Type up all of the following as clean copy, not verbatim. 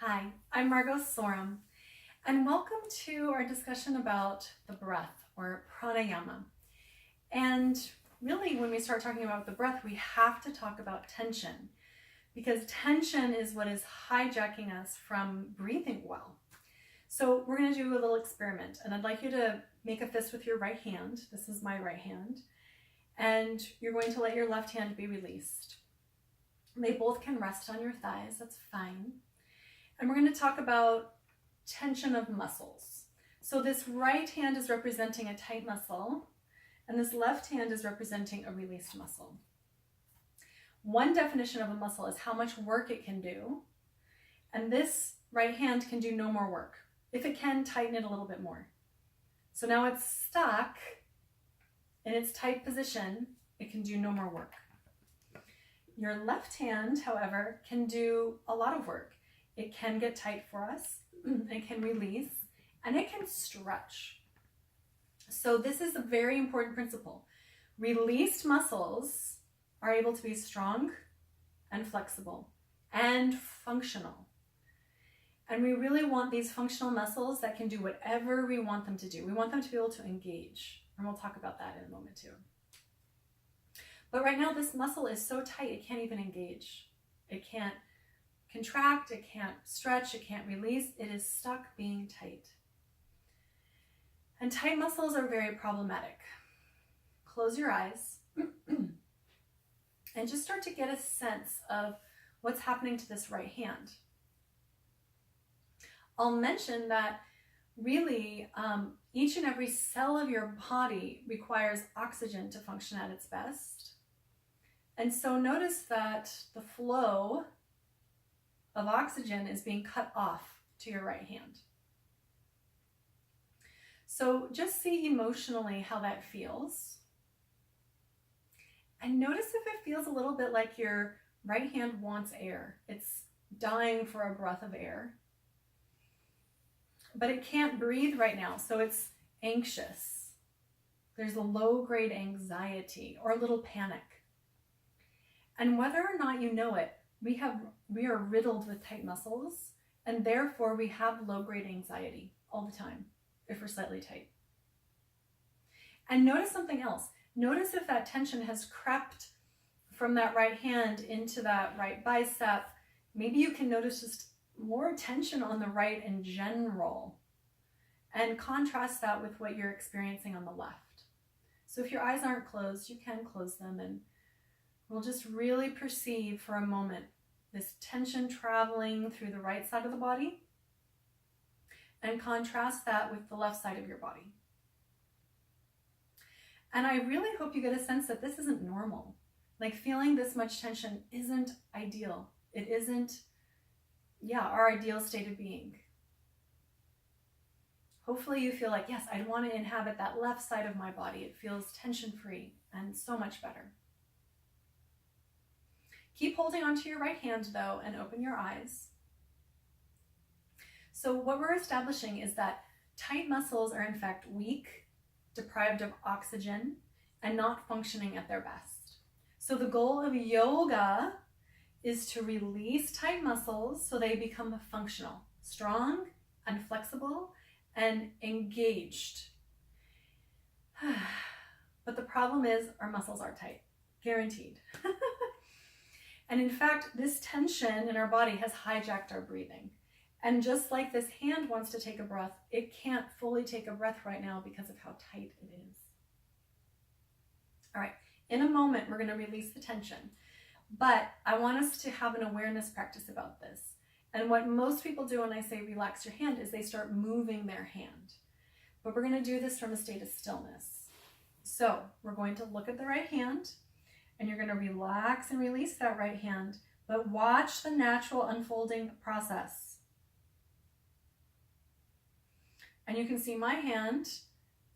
Hi, I'm Margo Sorum, and welcome to our discussion about the breath, or pranayama. And really, when we start talking about the breath, we have to talk about tension, because tension is what is hijacking us from breathing well. So we're going to do a little experiment, and I'd like you to make a fist with your right hand. This is my right hand. And you're going to let your left hand be released. They both can rest on your thighs, that's fine. And we're going to talk about tension of muscles. So this right hand is representing a tight muscle, and this left hand is representing a released muscle. One definition of a muscle is how much work it can do, and this right hand can do no more work. If it can, tighten it a little bit more. So now it's stuck in its tight position, it can do no more work. Your left hand, however, can do a lot of work. It can get tight for us, it can release, and it can stretch. So this is a very important principle. Released muscles are able to be strong and flexible and functional. And we really want these functional muscles that can do whatever we want them to do. We want them to be able to engage, and we'll talk about that in a moment too. But right now this muscle is so tight it can't even engage. It can't contract, it can't stretch, it can't release. It is stuck being tight. And tight muscles are very problematic. Close your eyes and just start to get a sense of what's happening to this right hand. I'll mention that really each and every cell of your body requires oxygen to function at its best. And so notice that the flow of oxygen is being cut off to your right hand. So just see emotionally how that feels. And notice if it feels a little bit like your right hand wants air. It's dying for a breath of air. But it can't breathe right now, so it's anxious. There's a low-grade anxiety or a little panic. And whether or not you know it, we are riddled with tight muscles, and therefore we have low-grade anxiety all the time if we're slightly tight. And notice something else. Notice if that tension has crept from that right hand into that right bicep. Maybe you can notice just more tension on the right in general, and contrast that with what you're experiencing on the left. So if your eyes aren't closed, you can close them, and we'll just really perceive for a moment this tension traveling through the right side of the body, and contrast that with the left side of your body. And I really hope you get a sense that this isn't normal. Like, feeling this much tension isn't ideal. It isn't, our ideal state of being. Hopefully you feel like, yes, I want to inhabit that left side of my body. It feels tension-free and so much better. Keep holding onto your right hand though, and open your eyes. So what we're establishing is that tight muscles are in fact weak, deprived of oxygen, and not functioning at their best. So the goal of yoga is to release tight muscles so they become functional, strong and flexible and engaged. But the problem is our muscles are tight, guaranteed. And in fact, this tension in our body has hijacked our breathing. And just like this hand wants to take a breath, it can't fully take a breath right now because of how tight it is. All right, in a moment, we're going to release the tension. But I want us to have an awareness practice about this. And what most people do when I say relax your hand is they start moving their hand. But we're going to do this from a state of stillness. So we're going to look at the right hand, and you're going to relax and release that right hand, but watch the natural unfolding process. And you can see my hand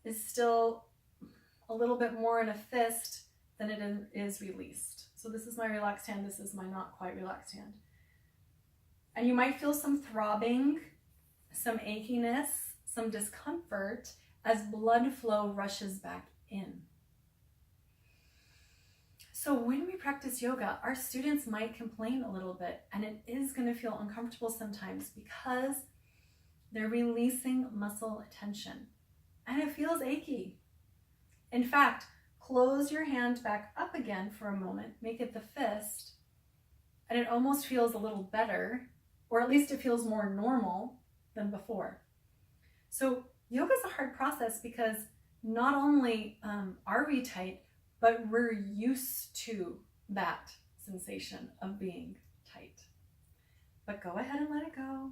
is still a little bit more in a fist than it is released. So this is my relaxed hand, this is my not quite relaxed hand. And you might feel some throbbing, some achiness, some discomfort as blood flow rushes back in. So when we practice yoga, our students might complain a little bit, and it is going to feel uncomfortable sometimes because they're releasing muscle tension and it feels achy. In fact, close your hand back up again for a moment, make it the fist, and it almost feels a little better, or at least it feels more normal than before. So yoga is a hard process because not only are we tight, but we're used to that sensation of being tight. But go ahead and let it go.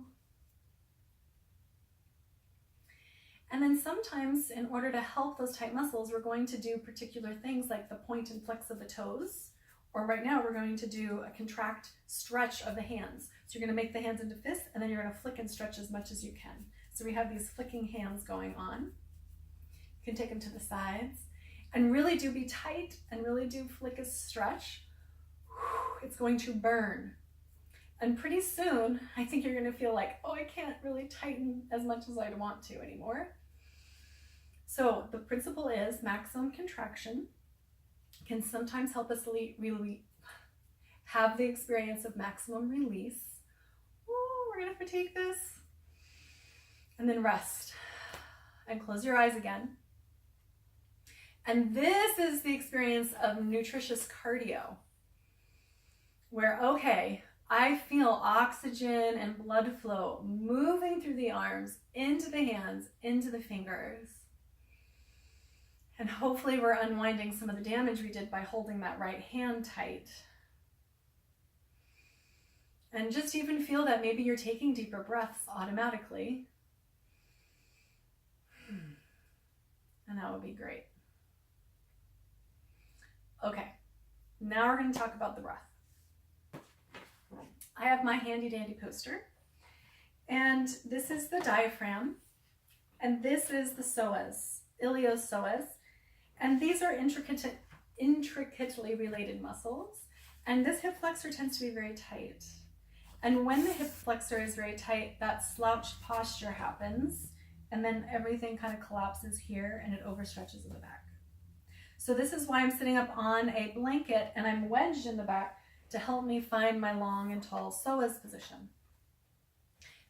And then sometimes, in order to help those tight muscles, we're going to do particular things like the point and flex of the toes, or right now we're going to do a contract stretch of the hands. So you're going to make the hands into fists, and then you're going to flick and stretch as much as you can. So we have these flicking hands going on. You can take them to the sides, and really do be tight, and really do flick a stretch. It's going to burn. And pretty soon, I think you're going to feel like, oh, I can't really tighten as much as I'd want to anymore. So the principle is maximum contraction can sometimes help us really have the experience of maximum release. Ooh, we're going to fatigue this. And then rest and close your eyes again. And this is the experience of nutritious cardio, where, okay, I feel oxygen and blood flow moving through the arms, into the hands, into the fingers. And hopefully we're unwinding some of the damage we did by holding that right hand tight. And just even feel that maybe you're taking deeper breaths automatically. And that would be great. Okay, now we're going to talk about the breath. I have my handy dandy poster, and this is the diaphragm, and this is the psoas, iliopsoas, and these are intricately related muscles, and this hip flexor tends to be very tight. And when the hip flexor is very tight, that slouched posture happens, and then everything kind of collapses here and it overstretches in the back. So this is why I'm sitting up on a blanket and I'm wedged in the back to help me find my long and tall psoas position.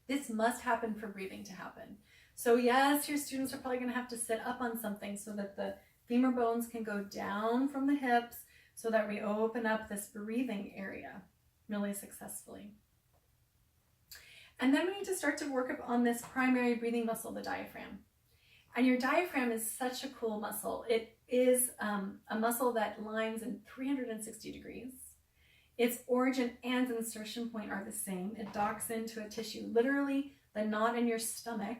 This must happen for breathing to happen. So yes, your students are probably going to have to sit up on something so that the femur bones can go down from the hips so that we open up this breathing area really successfully. And then we need to start to work up on this primary breathing muscle, the diaphragm. And your diaphragm is such a cool muscle. It is a muscle that lines in 360 degrees. Its origin and insertion point are the same. It docks into a tissue. Literally, the knot in your stomach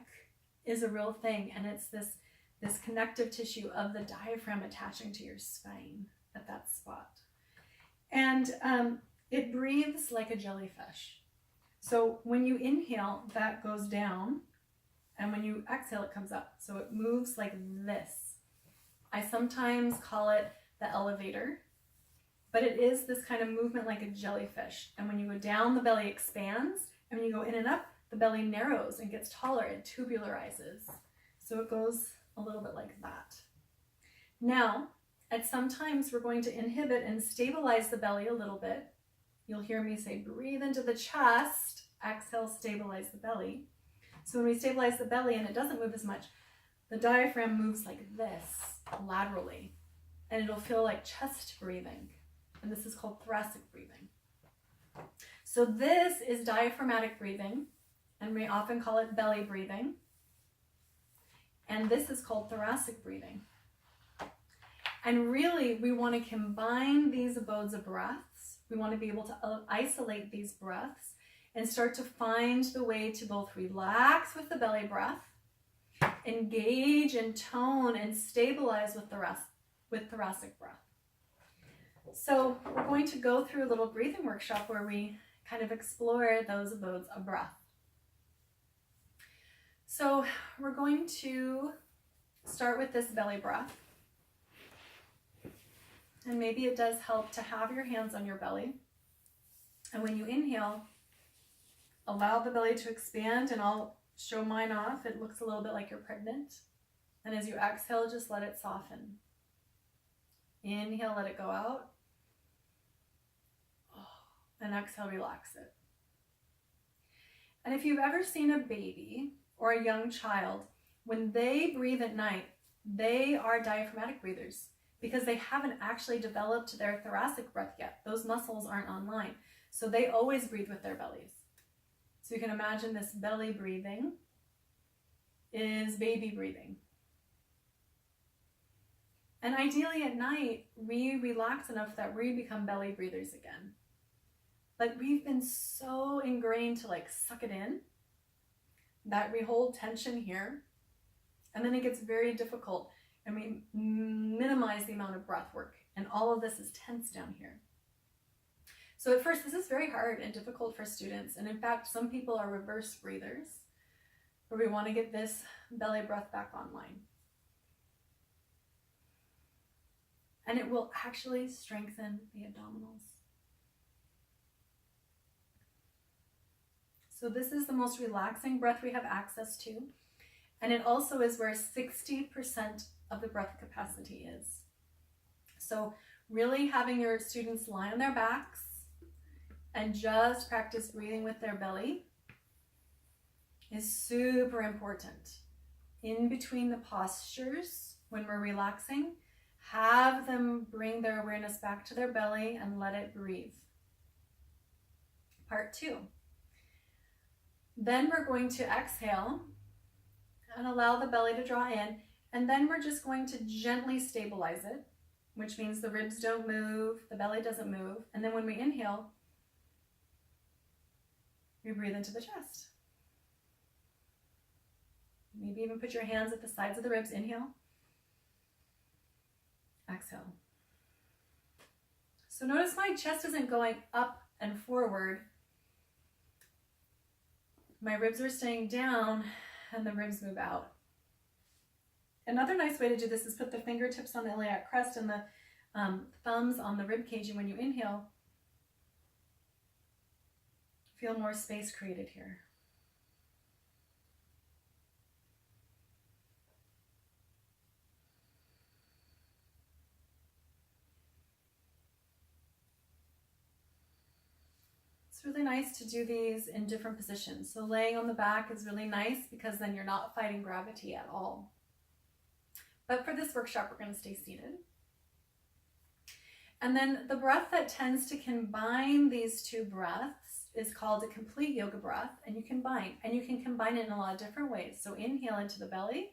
is a real thing, and it's this connective tissue of the diaphragm attaching to your spine at that spot. And it breathes like a jellyfish. So when you inhale, that goes down, and when you exhale, it comes up. So it moves like this. I sometimes call it the elevator, but it is this kind of movement like a jellyfish. And when you go down, the belly expands, and when you go in and up, the belly narrows and gets taller and tubularizes. So it goes a little bit like that. Now, at some times, we're going to inhibit and stabilize the belly a little bit. You'll hear me say, breathe into the chest, exhale, stabilize the belly. So when we stabilize the belly and it doesn't move as much, the diaphragm moves like this, laterally, and it'll feel like chest breathing. And this is called thoracic breathing. So this is diaphragmatic breathing, and we often call it belly breathing. And this is called thoracic breathing. And really, we want to combine these abodes of breaths. We want to be able to isolate these breaths and start to find the way to both relax with the belly breath, engage and tone and stabilize with thoracic breath. So we're going to go through a little breathing workshop where we kind of explore those abodes of breath. So we're going to start with this belly breath. And maybe it does help to have your hands on your belly. And when you inhale, allow the belly to expand, and I'll show mine off. It looks a little bit like you're pregnant. And as you exhale, just let it soften. Inhale, let it go out. And exhale, relax it. And if you've ever seen a baby or a young child, when they breathe at night, they are diaphragmatic breathers because they haven't actually developed their thoracic breath yet. Those muscles aren't online. So they always breathe with their bellies. So you can imagine this belly breathing is baby breathing. And ideally at night, we relax enough that we become belly breathers again. Like we've been so ingrained to like suck it in that we hold tension here. And then it gets very difficult and we minimize the amount of breath work. And all of this is tense down here. So at first, this is very hard and difficult for students. And in fact, some people are reverse breathers where we want to get this belly breath back online. And it will actually strengthen the abdominals. So this is the most relaxing breath we have access to. And it also is where 60% of the breath capacity is. So really having your students lie on their backs and just practice breathing with their belly is super important. In between the postures, when we're relaxing, have them bring their awareness back to their belly and let it breathe. Part 2. Then we're going to exhale and allow the belly to draw in. And then we're just going to gently stabilize it, which means the ribs don't move, the belly doesn't move. And then when we inhale, we breathe into the chest. Maybe even put your hands at the sides of the ribs. Inhale. Exhale. So notice my chest isn't going up and forward. My ribs are staying down and the ribs move out. Another nice way to do this is put the fingertips on the iliac crest and the thumbs on the rib cage. And when you inhale, feel more space created here. It's really nice to do these in different positions. So laying on the back is really nice because then you're not fighting gravity at all. But for this workshop, we're going to stay seated. And then the breath that tends to combine these two breaths is called a complete yoga breath. And you can combine it in a lot of different ways. So inhale into the belly,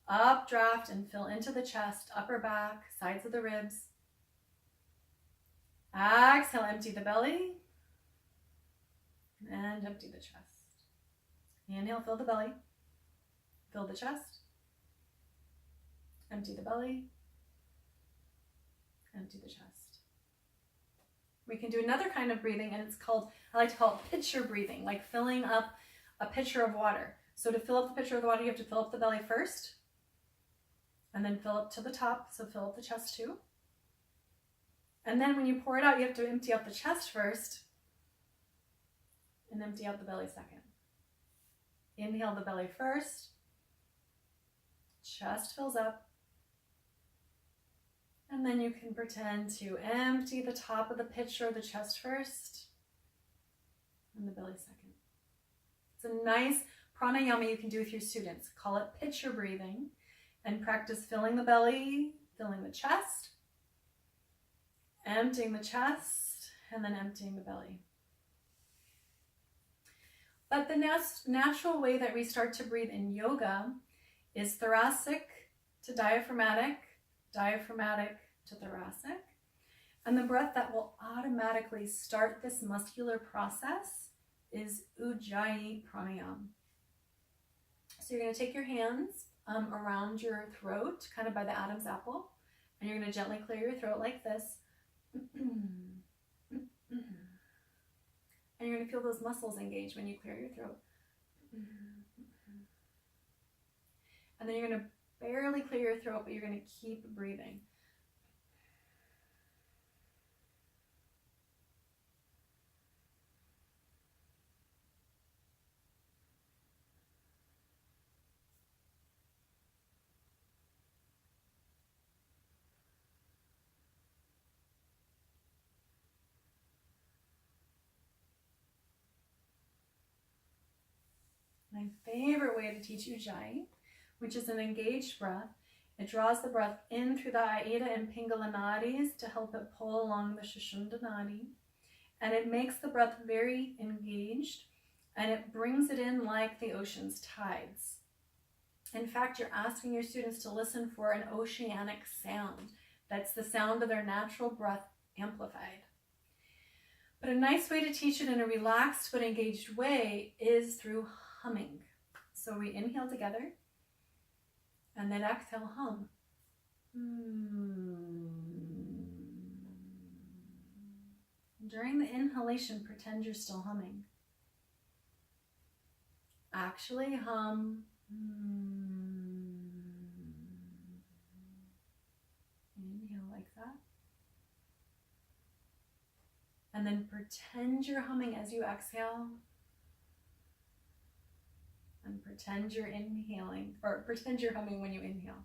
updraft and fill into the chest, upper back, sides of the ribs. Exhale, empty the belly and empty the chest. Inhale, fill the belly, fill the chest, empty the belly, empty the chest. We can do another kind of breathing and it's called, I like to call it pitcher breathing, like filling up a pitcher of water. So to fill up the pitcher of water, you have to fill up the belly first and then fill up to the top. So fill up the chest too. And then when you pour it out, you have to empty out the chest first and empty out the belly second. Inhale the belly first, chest fills up, and then you can pretend to empty the top of the pitcher, the chest first, and the belly second. It's a nice pranayama you can do with your students. Call it pitcher breathing and practice filling the belly, filling the chest, emptying the chest, and then emptying the belly. But the natural way that we start to breathe in yoga is thoracic to diaphragmatic, diaphragmatic to thoracic. And the breath that will automatically start this muscular process is Ujjayi pranayama. So you're going to take your hands around your throat, kind of by the Adam's apple, and you're going to gently clear your throat like this. And you're going to feel those muscles engage when you clear your throat. And then you're going to barely clear your throat, but you're going to keep breathing. my favorite way to teach Ujjayi, which is an engaged breath. It draws the breath in through the Aida and Pingala nadis to help it pull along the Sushumna nadi. And it makes the breath very engaged, and it brings it in like the ocean's tides. In fact, you're asking your students to listen for an oceanic sound. That's the sound of their natural breath amplified. But a nice way to teach it in a relaxed but engaged way is through humming. So we inhale together, and then exhale, hum. During the inhalation, pretend you're still humming. Actually hum. Inhale like that. And then pretend you're humming as you exhale. And pretend you're inhaling, or pretend you're humming when you inhale.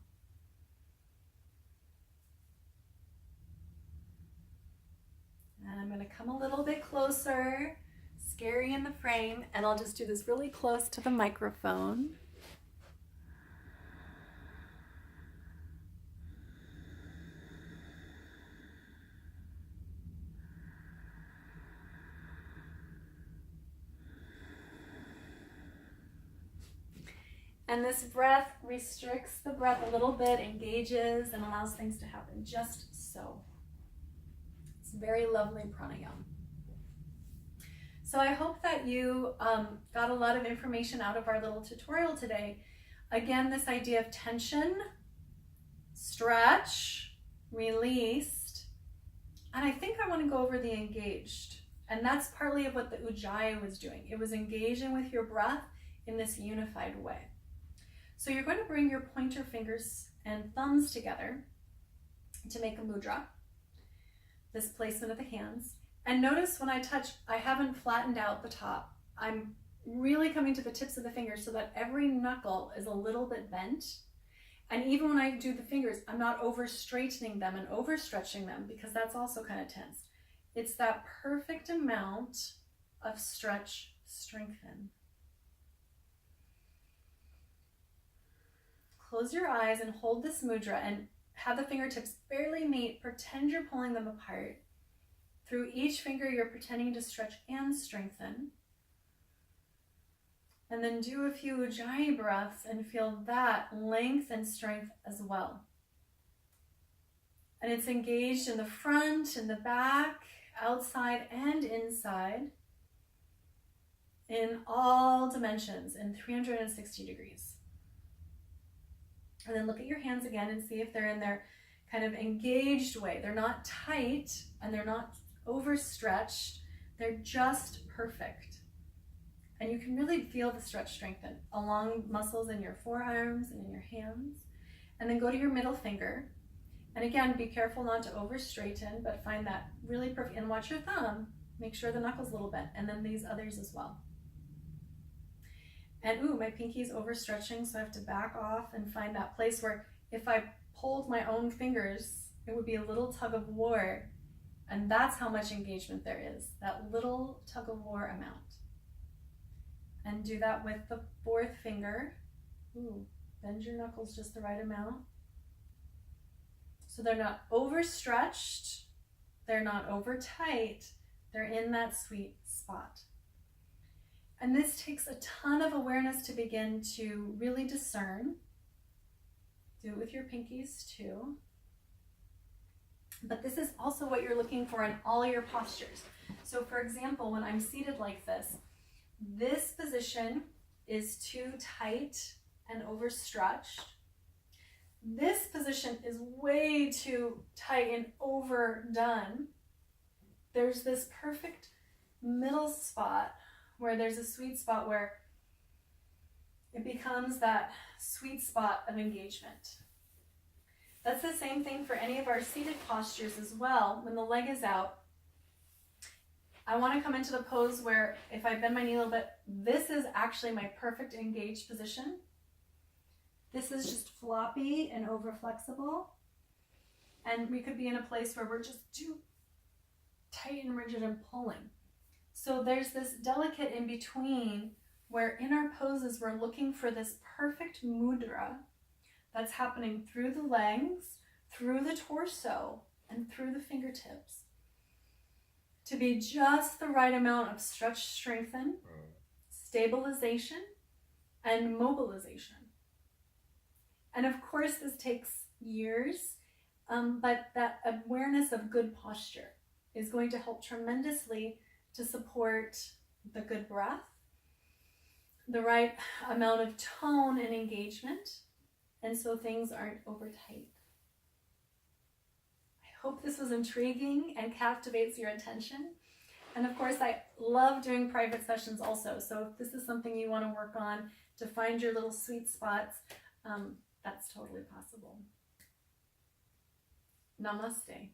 And I'm going to come a little bit closer, scary in the frame, and I'll just do this really close to the microphone. And this breath restricts the breath a little bit, engages, and allows things to happen just so. It's very lovely pranayama. So I hope that you got a lot of information out of our little tutorial today. Again, this idea of tension, stretch, released, and I think I want to go over the engaged. And that's partly of what the Ujjayi was doing. It was engaging with your breath in this unified way. So you're going to bring your pointer fingers and thumbs together to make a mudra, this placement of the hands. And notice when I touch, I haven't flattened out the top. I'm really coming to the tips of the fingers so that every knuckle is a little bit bent. And even when I do the fingers, I'm not over straightening them and overstretching them, because that's also kind of tense. It's that perfect amount of stretch, strengthen. Close your eyes and hold this mudra and have the fingertips barely meet. Pretend you're pulling them apart. Through each finger, you're pretending to stretch and strengthen. And then do a few Ujjayi breaths and feel that length and strength as well. And it's engaged in the front, in the back, outside and inside, in all dimensions, in 360 degrees. And then look at your hands again and see if they're in their kind of engaged way. They're not tight and they're not overstretched. They're just perfect. And you can really feel the stretch strengthen along muscles in your forearms and in your hands. And then go to your middle finger. And again, be careful not to over straighten, but find that really perfect. And watch your thumb. Make sure the knuckle's a little bent. And then these others as well. And ooh, my pinky's overstretching, so I have to back off and find that place where if I pulled my own fingers, it would be a little tug of war. And that's how much engagement there is, that little tug of war amount. And do that with the fourth finger. Ooh, bend your knuckles just the right amount. So they're not overstretched, they're not over tight, they're in that sweet spot. And this takes a ton of awareness to begin to really discern. Do it with your pinkies too. But this is also what you're looking for in all your postures. So for example, when I'm seated like this position is too tight and overstretched. This position is way too tight and overdone. There's this perfect middle spot where there's a sweet spot where it becomes that sweet spot of engagement. That's the same thing for any of our seated postures as well. When the leg is out, I want to come into the pose where if I bend my knee a little bit, this is actually my perfect engaged position. This is just floppy and over flexible. And we could be in a place where we're just too tight and rigid and pulling. So there's this delicate in between where in our poses we're looking for this perfect mudra that's happening through the legs, through the torso, and through the fingertips, to be just the right amount of stretch, strengthen, stabilization, and mobilization. And of course this takes years, but that awareness of good posture is going to help tremendously to support the good breath, the right amount of tone and engagement, and so things aren't over tight. I hope this was intriguing and captivates your attention. And of course, I love doing private sessions also. So if this is something you want to work on to find your little sweet spots, that's totally possible. Namaste.